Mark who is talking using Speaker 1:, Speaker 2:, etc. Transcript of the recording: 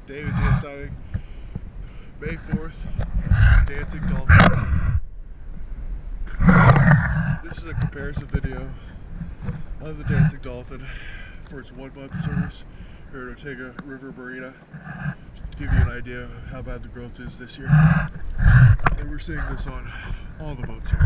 Speaker 1: David Dance Diving, May 4th, Dancing Dolphin. This is a comparison video of the Dancing Dolphin for its 1 month service here at Ortega River Marina, to give you an idea of how bad the growth is this year. And we're seeing this on all the boats here.